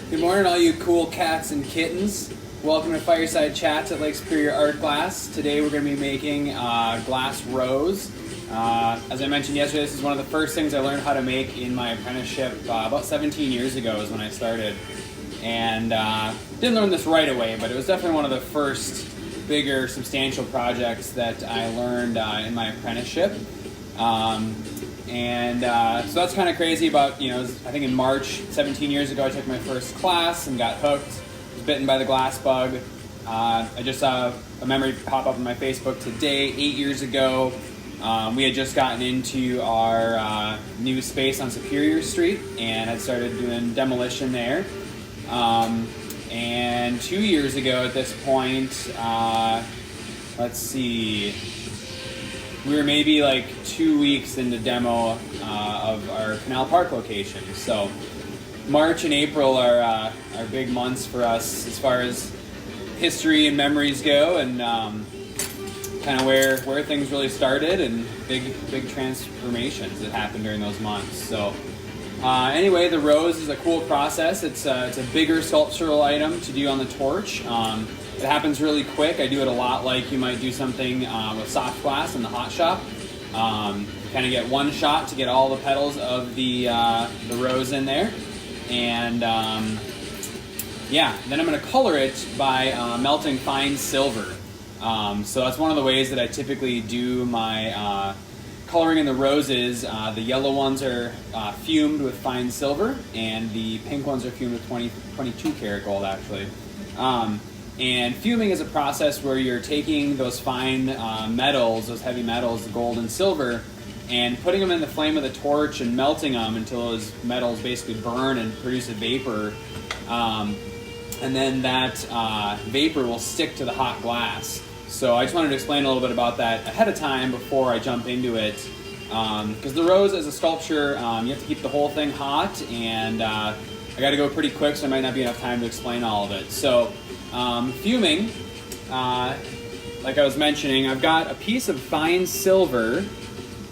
Good morning, all you cool cats and kittens. Welcome to Fireside Chats at Lake Superior Art Glass. Today we're going to be making glass rose. As I mentioned yesterday, this is one of the first things I learned how to make in my apprenticeship. About 17 years ago is when I started. And didn't learn this right away, but it was definitely one of the first bigger, substantial projects that I learned in my apprenticeship. So that's kind of crazy. About, I think in March 17 years ago I took my first class and got hooked. Was bitten by the glass bug. I just saw a memory pop up on my Facebook today. 8 years ago, we had just gotten into our new space on Superior Street and had started doing demolition there. And 2 years ago at this point, let's see, we were maybe like 2 weeks into demo of our Canal Park location. So March and April are big months for us as far as history and memories go, and kind of where things really started and big transformations that happened during those months. So anyway, the rose is a cool process. It's a bigger sculptural item to do on the torch. It happens really quick. I do it a lot like you might do something with soft glass in the hot shop. Kind of get one shot to get all the petals of the rose in there. And then I'm going to color it by melting fine silver. So that's one of the ways that I typically do my coloring in the roses. The yellow ones are fumed with fine silver, and the pink ones are fumed with 22 karat gold, actually. And fuming is a process where you're taking those fine metals, those heavy metals, the gold and silver, and putting them in the flame of the torch and melting them until those metals basically burn and produce a vapor. And then that vapor will stick to the hot glass. So I just wanted to explain a little bit about that ahead of time before I jump into it. Because the rose as a sculpture, you have to keep the whole thing hot, and I got to go pretty quick, so there might not be enough time to explain all of it. So fuming, like I was mentioning, I've got a piece of fine silver.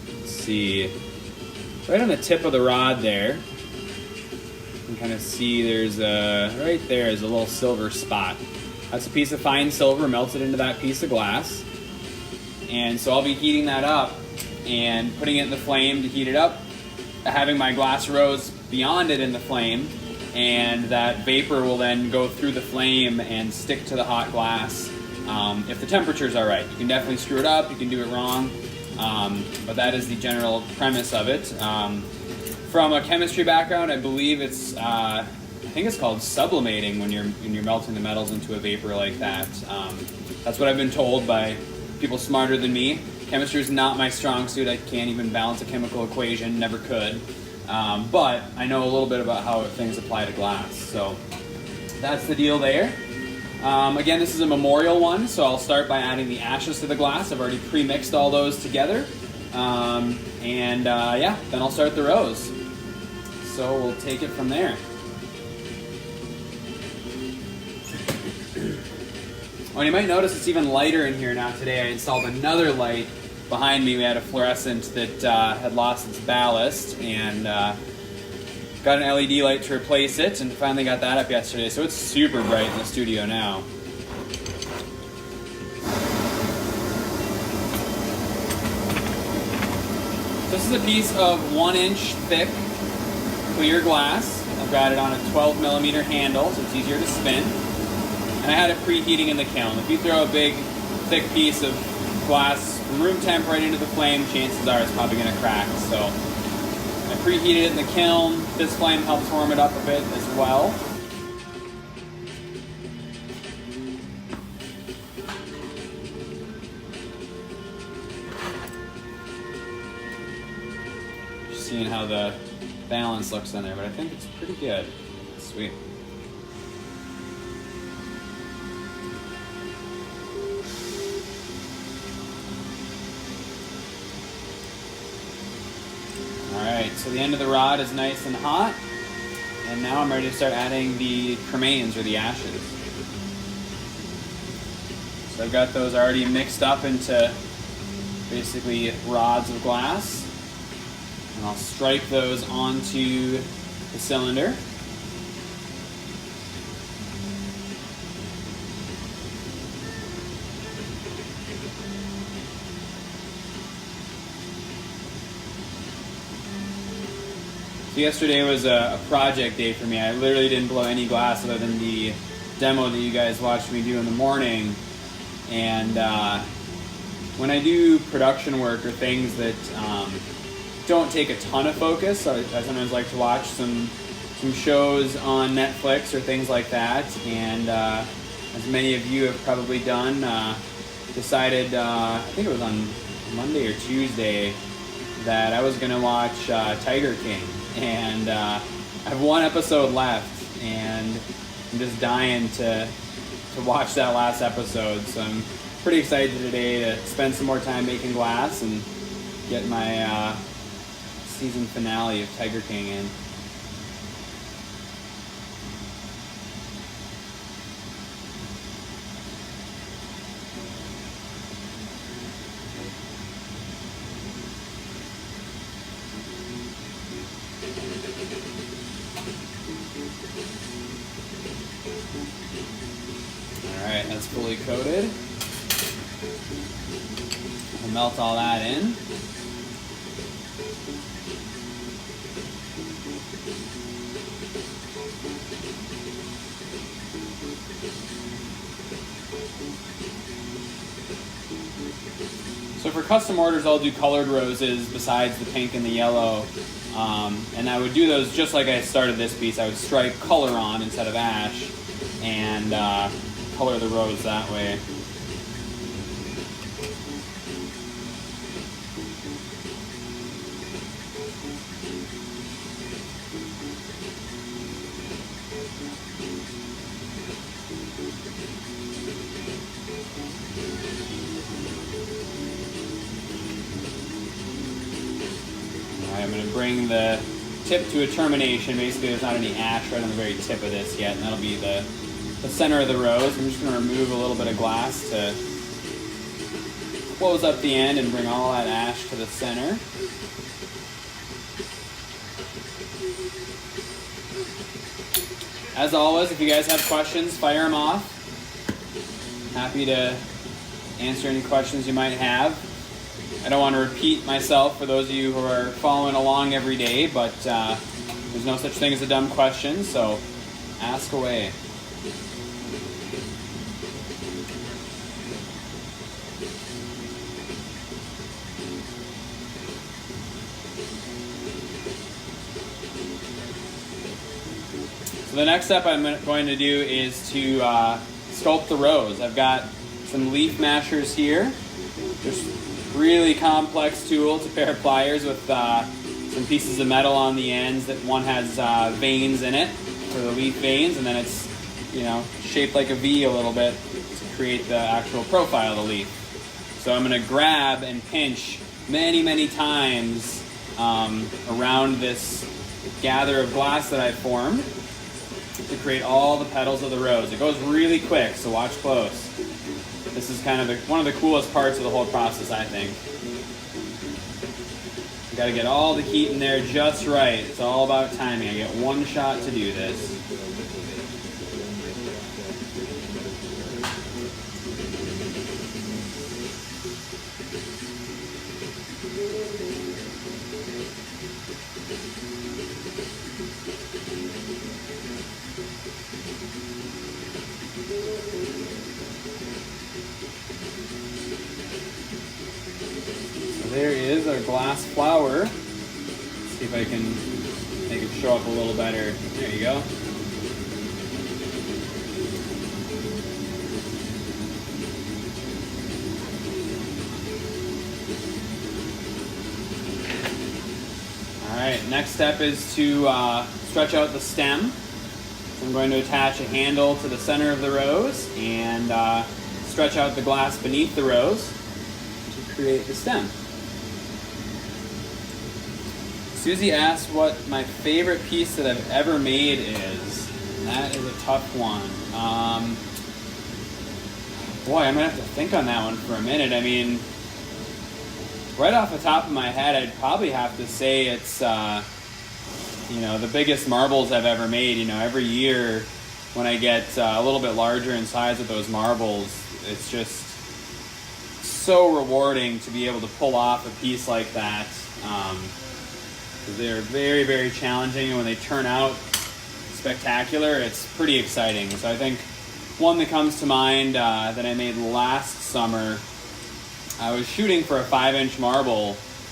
Let's see, right on the tip of the rod there. You can kind of see there's right there is a little silver spot. That's a piece of fine silver melted into that piece of glass. And so I'll be heating that up and putting it in the flame to heat it up, having my glass rose beyond it in the flame, and that vapor will then go through the flame and stick to the hot glass if the temperatures are right. You can definitely screw it up, you can do it wrong, but that is the general premise of it. From a chemistry background, I believe it's I think it's called sublimating when you're melting the metals into a vapor like that. That's what I've been told by people smarter than me. Chemistry is not my strong suit. I can't even balance a chemical equation, never could. But I know a little bit about how things apply to glass. So that's the deal there. Again, this is a memorial one, so I'll start by adding the ashes to the glass. I've already pre-mixed all those together. Then I'll start the rose. So we'll take it from there. Well, you might notice it's even lighter in here now today. I installed another light behind me. We had a fluorescent that had lost its ballast, and got an LED light to replace it, and finally got that up yesterday. So it's super bright in the studio now. This is a piece of 1-inch thick clear glass. I've got it on a 12 millimeter handle, so it's easier to spin. And I had it preheating in the kiln. If you throw a big, thick piece of glass from room temp right into the flame, chances are it's probably going to crack. So I preheated it in the kiln. This flame helps warm it up a bit as well. Just seeing how the balance looks in there, but I think it's pretty good. Sweet. Alright, so the end of the rod is nice and hot, and now I'm ready to start adding the cremains, or the ashes. So I've got those already mixed up into basically rods of glass, and I'll strike those onto the cylinder. So yesterday was a project day for me. I literally didn't blow any glass other than the demo that you guys watched me do in the morning. And when I do production work or things that don't take a ton of focus, I sometimes like to watch some shows on Netflix or things like that. And as many of you have probably done, decided, I think it was on Monday or Tuesday, that I was going to watch Tiger King. And I have one episode left, and I'm just dying to watch that last episode. So I'm pretty excited today to spend some more time making glass and get my season finale of Tiger King in. Alright, that's fully coated. We'll melt all that in. So for custom orders, I'll do colored roses besides the pink and the yellow. And I would do those just like I started this piece. I would stripe color on instead of ash and color the rose that way. I'm going to bring the tip to a termination. Basically, there's not any ash right on the very tip of this yet, and that'll be the center of the rose. I'm just going to remove a little bit of glass to close up the end and bring all that ash to the center. As always, if you guys have questions, fire them off. Happy to answer any questions you might have. I don't want to repeat myself for those of you who are following along every day, but there's no such thing as a dumb question, so ask away. So the next step I'm going to do is to sculpt the rose. I've got some leaf mashers here. Just really complex tool. It's a pair of pliers with some pieces of metal on the ends. That one has veins in it for the leaf veins, and then it's shaped like a V a little bit to create the actual profile of the leaf. So I'm going to grab and pinch many times around this gather of glass that I formed to create all the petals of the rose. It goes really quick, so watch close. This is kind of one of the coolest parts of the whole process, I think. You got to get all the heat in there just right. It's all about timing. I get one shot to do this. There is our glass flower. Let's see if I can make it show up a little better. There you go. Alright, next step is to stretch out the stem. So I'm going to attach a handle to the center of the rose and stretch out the glass beneath the rose to create the stem. Susie asked what my favorite piece that I've ever made is. And that is a tough one. Boy, I'm going to have to think on that one for a minute. I mean, right off the top of my head, I'd probably have to say it's, the biggest marbles I've ever made. Every year when I get a little bit larger in size with those marbles, it's just so rewarding to be able to pull off a piece like that. because they are very, very challenging, and when they turn out spectacular, it's pretty exciting. So I think one that comes to mind that I made last summer, I was shooting for a 5-inch marble.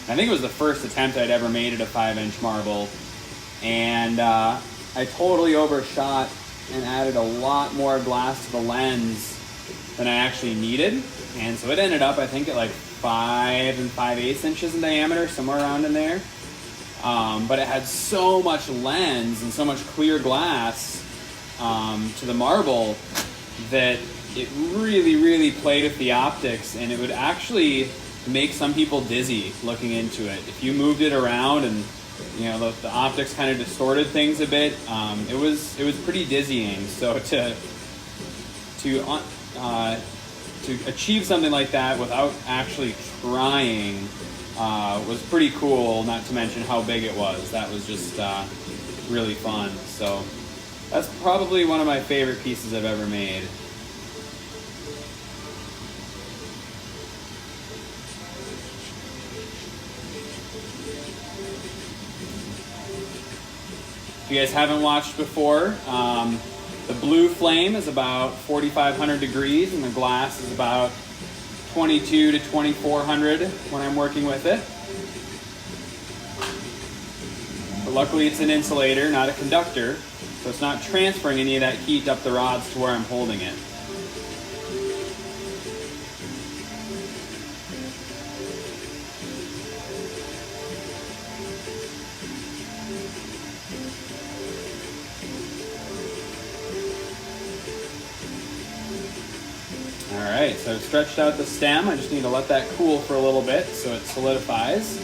I think it was the first attempt I'd ever made at a 5-inch marble, and I totally overshot and added a lot more glass to the lens than I actually needed. And so it ended up, I think, at like 5 5/8 inches in diameter, somewhere around in there. But it had so much lens and so much clear glass to the marble that it really, really played with the optics, and it would actually make some people dizzy looking into it. If you moved it around and the optics kind of distorted things a bit, it was pretty dizzying. So to achieve something like that without actually trying was pretty cool, not to mention how big it was. That was just really fun. So that's probably one of my favorite pieces I've ever made. If you guys haven't watched before, the blue flame is about 4,500 degrees, and the glass is about 22 to 2,400 when I'm working with it. But luckily it's an insulator, not a conductor, so it's not transferring any of that heat up the rods to where I'm holding it. Alright, so I've stretched out the stem. I just need to let that cool for a little bit so it solidifies.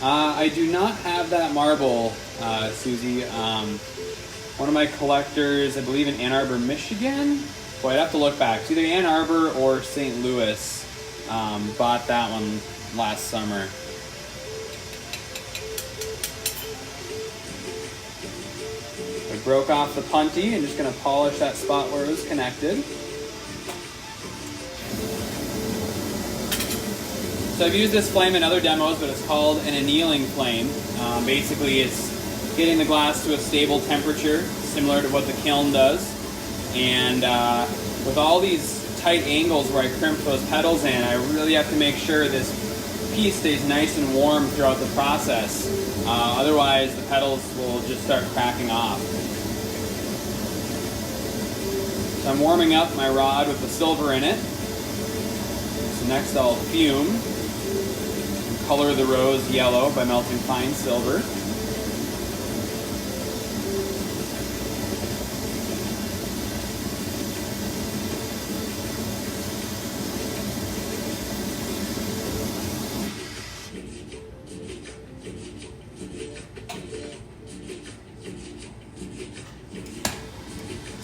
I do not have that marble, Susie. One of my collectors, I believe in Ann Arbor, Michigan. Boy, I'd have to look back. It's either Ann Arbor or St. Louis. Bought that one last summer. I broke off the punty and just going to polish that spot where it was connected. So I've used this flame in other demos, but it's called an annealing flame. Basically, it's getting the glass to a stable temperature, similar to what the kiln does. And with all these tight angles where I crimp those petals in, I really have to make sure this piece stays nice and warm throughout the process. Otherwise, the petals will just start cracking off. So I'm warming up my rod with the silver in it. So next I'll fume and color the rose yellow by melting fine silver.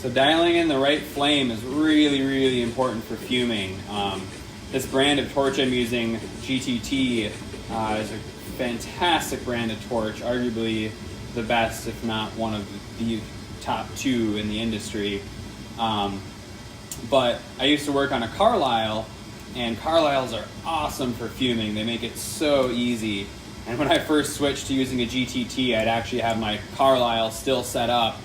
So dialing in the right flame is really, really important for fuming. This brand of torch I'm using, GTT, is a fantastic brand of torch, arguably the best, if not one of the top 2 in the industry. But I used to work on a Carlisle, and Carlisles are awesome for fuming. They make it so easy. And when I first switched to using a GTT, I'd actually have my Carlisle still set up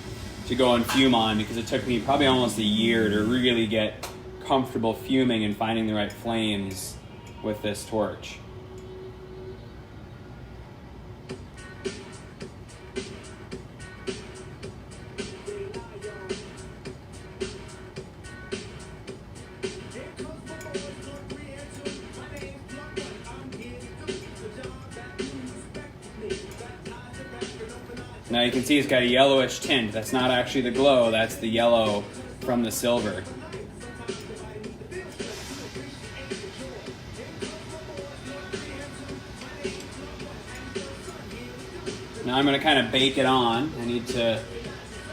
to go and fume on, because it took me probably almost a year to really get comfortable fuming and finding the right flames with this torch. Now you can see it's got a yellowish tint. That's not actually the glow, that's the yellow from the silver. Now I'm going to kind of bake it on. I need to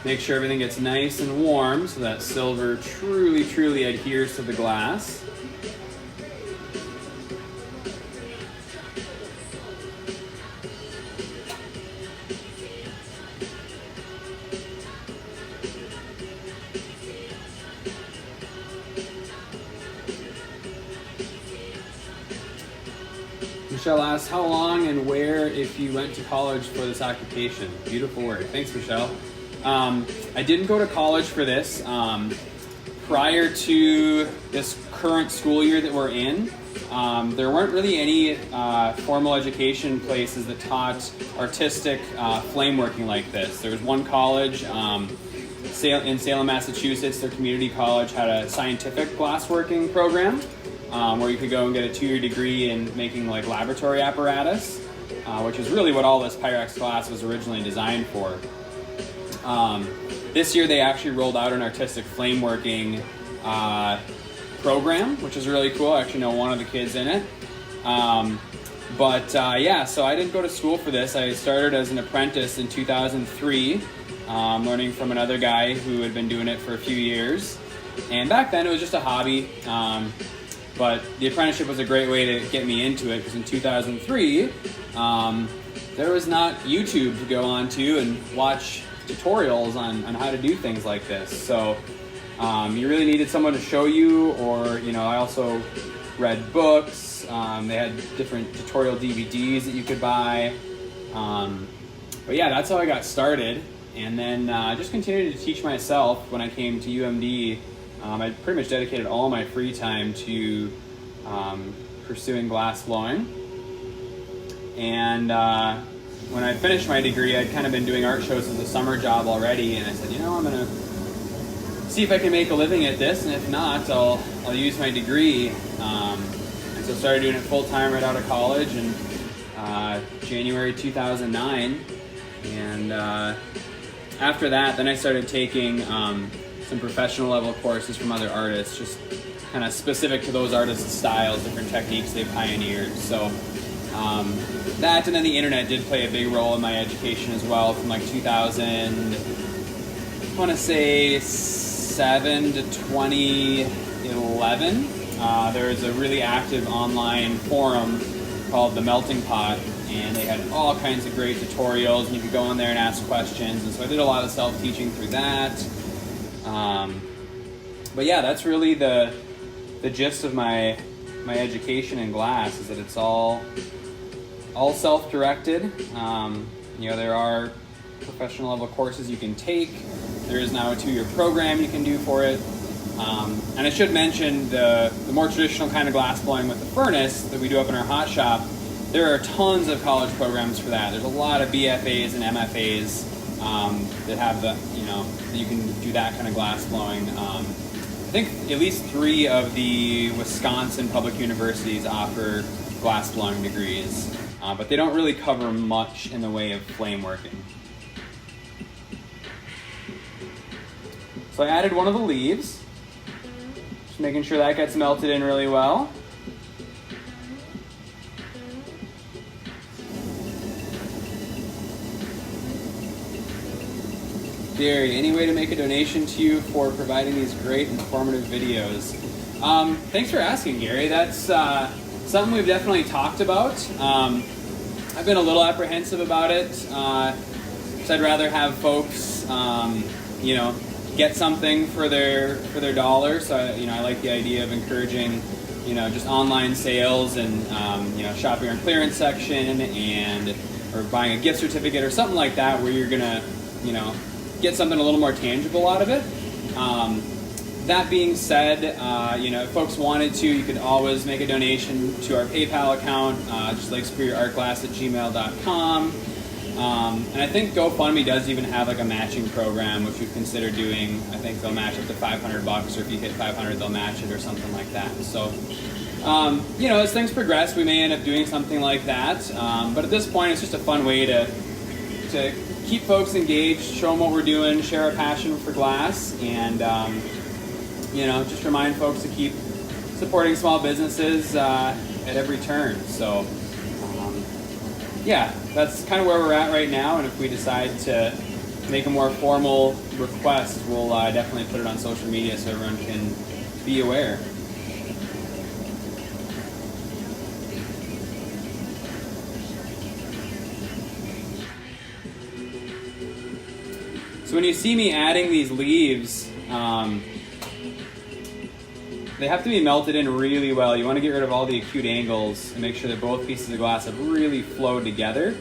make sure everything gets nice and warm so that silver truly, truly adheres to the glass. Michelle asks, how long and where if you went to college for this occupation? Beautiful work. Thanks, Michelle. I didn't go to college for this. Prior to this current school year that we're in, there weren't really any formal education places that taught artistic flame working like this. There was one college in Salem, Massachusetts. Their community college had a scientific glassworking program where you could go and get a 2-year degree in making like laboratory apparatus, which is really what all this Pyrex glass was originally designed for. This year they actually rolled out an artistic flame working program, which is really cool. I actually know one of the kids in it. Yeah, so I didn't go to school for this. I started as an apprentice in 2003, learning from another guy who had been doing it for a few years. And back then it was just a hobby, but the apprenticeship was a great way to get me into it, because in 2003, there was not YouTube to go on to and watch tutorials on how to do things like this. So you really needed someone to show you, or, I also read books. They had different tutorial DVDs that you could buy. But yeah, that's how I got started. And then just continued to teach myself when I came to UMD. I pretty much dedicated all my free time to pursuing glass blowing. And when I finished my degree, I'd kind of been doing art shows as a summer job already, and I said, I'm going to see if I can make a living at this, and if not, I'll use my degree. And so started doing it full-time right out of college in January 2009. And after that, then I started taking some professional level courses from other artists, just kind of specific to those artists' styles, different techniques they pioneered. So that, and then the internet did play a big role in my education as well, from like 2000, I want to say 7 to 2011. There was a really active online forum called The Melting Pot, and they had all kinds of great tutorials, and you could go on there and ask questions, and so I did a lot of self-teaching through that. But yeah, that's really the gist of my education in glass, is that it's all self-directed. There are professional level courses you can take. There is now a 2-year program you can do for it. And I should mention the more traditional kind of glass blowing with the furnace that we do up in our hot shop. There are tons of college programs for that. There's a lot of BFAs and MFAs that have that you can do that kind of glass blowing. I think at least 3 of the Wisconsin public universities offer glass blowing degrees, but they don't really cover much in the way of flame working. So I added one of the leaves, just making sure that gets melted in really well. Gary, any way to make a donation to you for providing these great informative videos? Thanks for asking, Gary. That's something we've definitely talked about. I've been a little apprehensive about it, because I'd rather have folks, get something for their dollar. So I like the idea of encouraging, just online sales and shopping our clearance section or buying a gift certificate or something like that, where you're gonna get something a little more tangible out of it. That being said, if folks wanted to, you could always make a donation to our PayPal account, just like superiorartglass@gmail.com. And I think GoFundMe does even have like a matching program, which we've considered doing. I think they'll match up to $500, or if you hit 500, they'll match it or something like that. So, as things progress, we may end up doing something like that. But at this point, it's just a fun way to keep folks engaged, show them what we're doing, share our passion for glass, and just remind folks to keep supporting small businesses at every turn. So that's kind of where we're at right now, and if we decide to make a more formal request, we'll definitely put it on social media so everyone can be aware. So when you see me adding these leaves, they have to be melted in really well. You want to get rid of all the acute angles and make sure that both pieces of glass have really flowed together.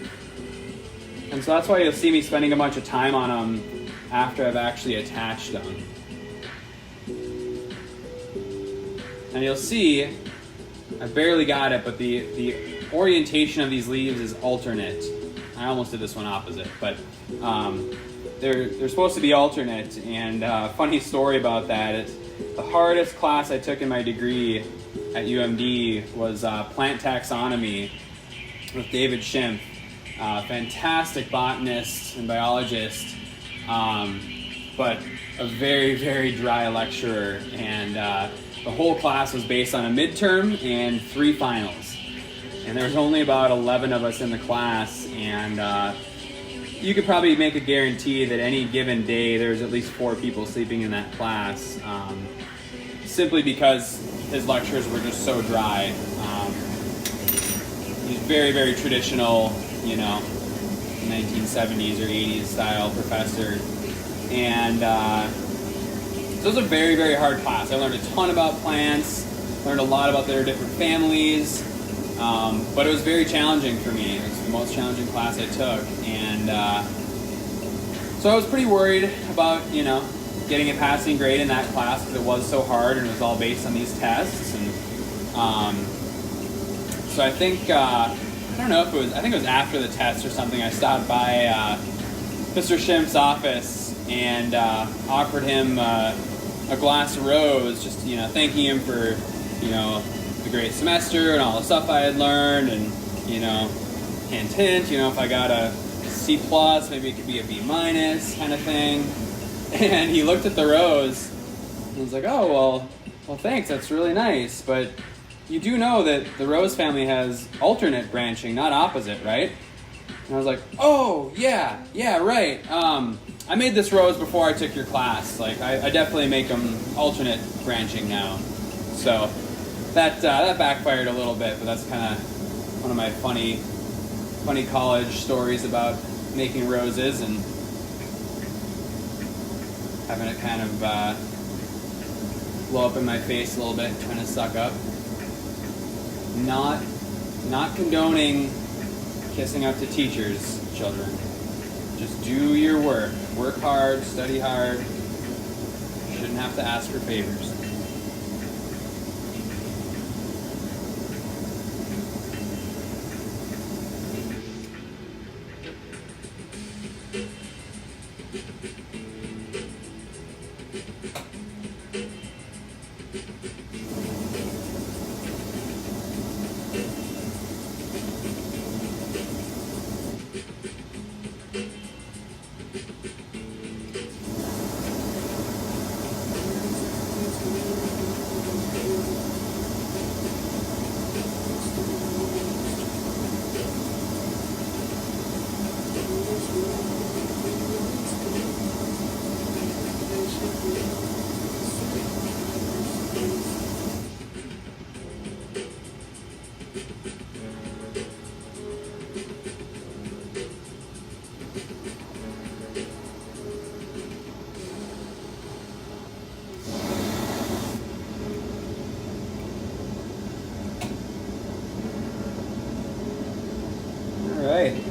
And so that's why you'll see me spending a bunch of time on them after I've actually attached them. And you'll see, I barely got it, but the orientation of these leaves is alternate. I almost did this one opposite, but they're supposed to be alternate. And funny story about that, the hardest class I took in my degree at UMD was plant taxonomy with David Schimpf. Fantastic botanist and biologist, but a very, very dry lecturer. And the whole class was based on a midterm and 3 finals. And there was only about 11 of us in the class, and you could probably make a guarantee that any given day there's at least 4 people sleeping in that class, simply because his lectures were just so dry. He's very, very traditional, 1970s or 80s style professor. And so it was a very, very hard class. I learned a ton about plants, learned a lot about their different families, but it was very challenging for me. It was the most challenging class I took. And so I was pretty worried about, getting a passing grade in that class because it was so hard and it was all based on these tests. And so I think, I think it was after the test or something, I stopped by Mr. Schimpf's office and offered him a glass of rose, just, thanking him for, the great semester and all the stuff I had learned, and, hint, hint, if I got a C+, maybe it could be a B- kind of thing. And he looked at the rose and was like, oh, well, thanks, that's really nice, but you do know that the rose family has alternate branching, not opposite, right? And I was like, oh, yeah, right. I made this rose before I took your class. Like, I definitely make them alternate branching now. So that backfired a little bit, but that's kind of one of my funny college stories about making roses and having it kind of blow up in my face a little bit, trying to suck up. Not condoning kissing up to teachers, children. Just do your work. Work hard, study hard. You shouldn't have to ask for favors.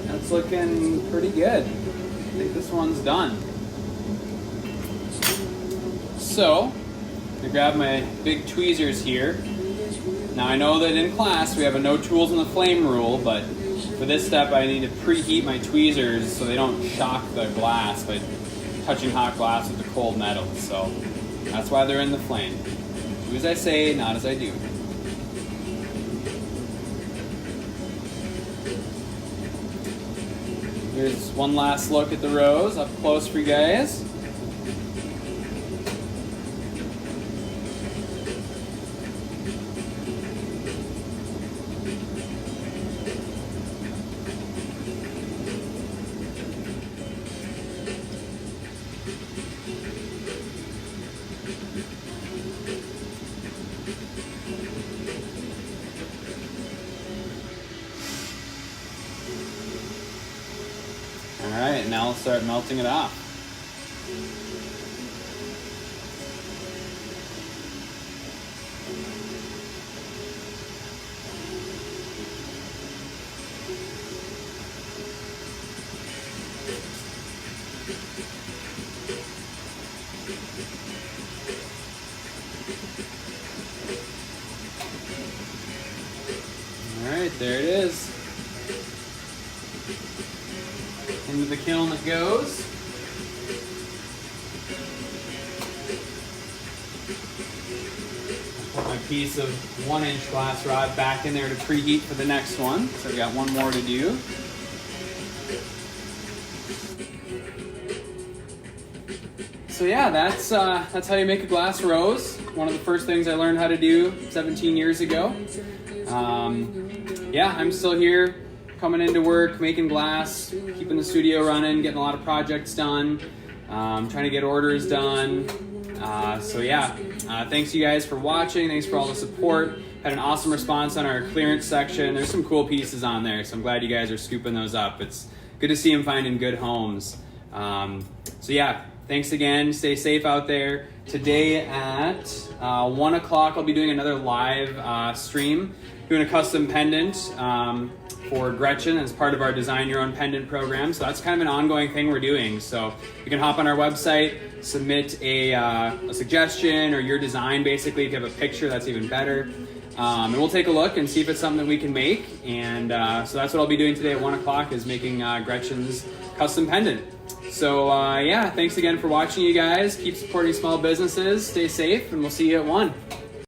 That's looking pretty good. I think this one's done. So, I grab my big tweezers here. Now I know that in class we have a no tools in the flame rule, but for this step I need to preheat my tweezers so they don't shock the glass by touching hot glass with the cold metal. So that's why they're in the flame. Do as I say, not as I do. Here's one last look at the rose up close for you guys. Alright, now I'll start melting it off. All right, there it is. Into the kiln it goes. Put my piece of 1-inch glass rod back in there to preheat for the next one. So we got one more to do. So yeah, that's how you make a glass rose. One of the first things I learned how to do 17 years ago. Yeah, I'm still here, coming into work, making glass, keeping the studio running, getting a lot of projects done, trying to get orders done. So yeah, thanks you guys for watching. Thanks for all the support. Had an awesome response on our clearance section. There's some cool pieces on there, so I'm glad you guys are scooping those up. It's good to see them finding good homes. So yeah, thanks again. Stay safe out there. Today at 1 o'clock, I'll be doing another live stream, doing a custom pendant for Gretchen as part of our Design Your Own Pendant program. So that's kind of an ongoing thing we're doing. So you can hop on our website, submit a suggestion or your design, basically. If you have a picture, that's even better. And we'll take a look and see if it's something that we can make. And so that's what I'll be doing today at 1 o'clock, is making Gretchen's custom pendant. So yeah, thanks again for watching, you guys. Keep supporting small businesses. Stay safe, and we'll see you at 1.